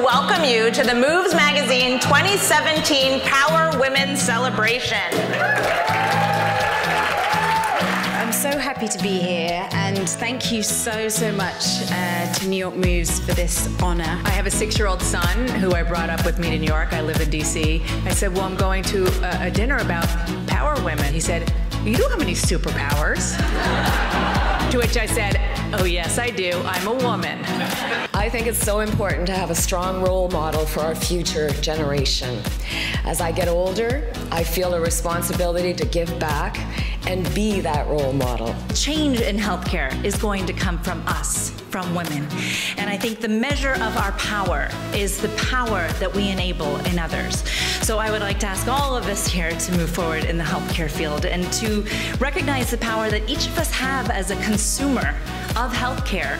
welcome you to the Moves Magazine 2017 Power Women Celebration. I'm so happy to be here, and thank you so much to New York Moves for this honor. I have a 6-year-old son who I brought up with me to New York. I live in DC. I said, well, I'm going to a dinner about power women. He said, you don't have any superpowers. To which I said, oh yes, I do. I'm a woman. I think it's so important to have a strong role model for our future generation. As I get older, I feel a responsibility to give back and be that role model. Change in healthcare is going to come from us, from women. And I think the measure of our power is the power that we enable in others. So I would like to ask all of us here to move forward in the healthcare field and to recognize the power that each of us have as a consumer of healthcare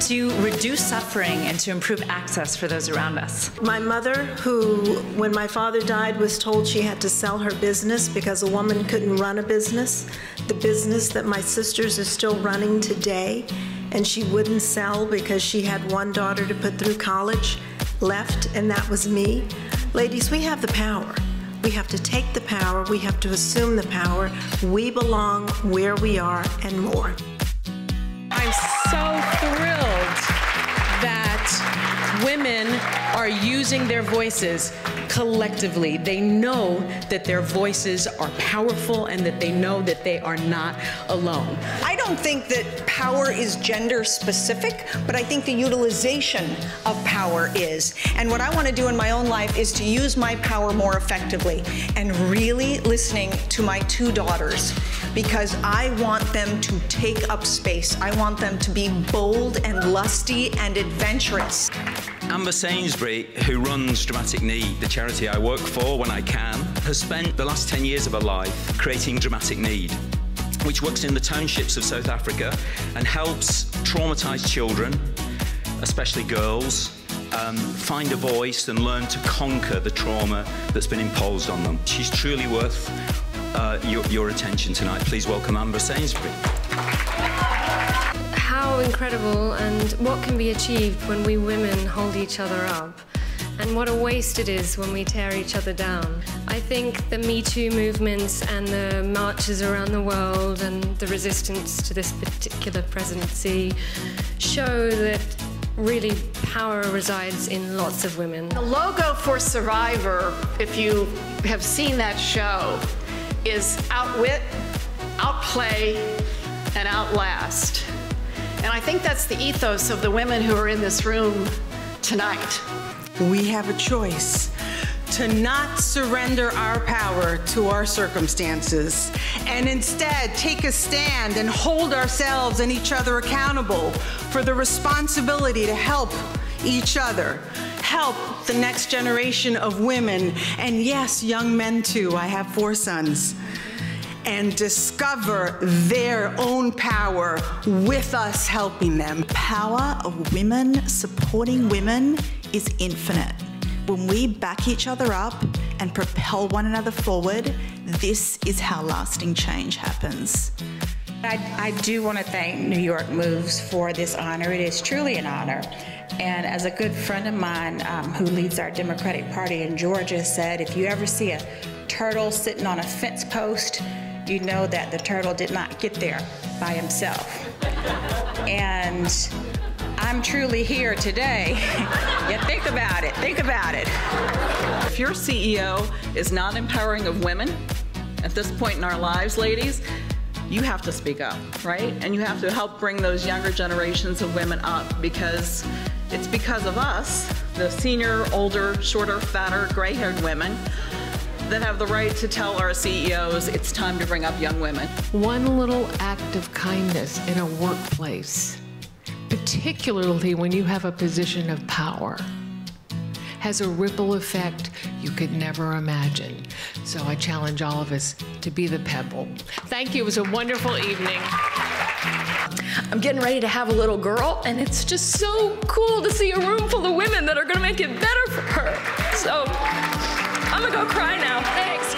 to reduce suffering and to improve access for those around us. My mother, who, when my father died, was told she had to sell her business because a woman couldn't run a business, the business that my sisters are still running today, and she wouldn't sell because she had one daughter to put through college, left, and that was me. Ladies, we have the power. We have to take the power, we have to assume the power. We belong where we are and more. I'm so thrilled that women are using their voices collectively. They know that their voices are powerful and that they know that they are not alone. I don't think that power is gender specific, but I think the utilization of power is. And what I want to do in my own life is to use my power more effectively and really listening to my 2 daughters, because I want them to take up space. I want them to be bold and lusty and adventurous. Amber Sainsbury, who runs Dramatic Need, the charity I work for when I can, has spent the last 10 years of her life creating Dramatic Need, which works in the townships of South Africa and helps traumatised children, especially girls, find a voice and learn to conquer the trauma that's been imposed on them. She's truly worth your attention tonight. Please welcome Amber Sainsbury. How incredible, and what can be achieved when we women hold each other up, and what a waste it is when we tear each other down. I think the Me Too movements and the marches around the world and the resistance to this particular presidency show that really power resides in lots of women. The logo for Survivor, if you have seen that show, is outwit, outplay, and outlast. And I think that's the ethos of the women who are in this room tonight. We have a choice to not surrender our power to our circumstances and instead take a stand and hold ourselves and each other accountable for the responsibility to help each other, help the next generation of women, and yes, young men too. I have 4 sons. And discover their own power with us helping them. Power of women supporting women is infinite. When we back each other up and propel one another forward, this is how lasting change happens. I do want to thank New York Moves for this honor. It is truly an honor. And as a good friend of mine who leads our Democratic Party in Georgia said, if you ever see a turtle sitting on a fence post, you know that the turtle did not get there by himself. And I'm truly here today. Yeah, think about it, think about it. If your CEO is not empowering of women at this point in our lives, ladies, you have to speak up, right? And you have to help bring those younger generations of women up, because it's because of us, the senior, older, shorter, fatter, gray-haired women, that have the right to tell our CEOs it's time to bring up young women. One little act of kindness in a workplace, particularly when you have a position of power, has a ripple effect you could never imagine. So I challenge all of us to be the pebble. Thank you, it was a wonderful evening. I'm getting ready to have a little girl, and it's just so cool to see a room full of women that are gonna make it better for her. So I'm gonna go cry now, thanks.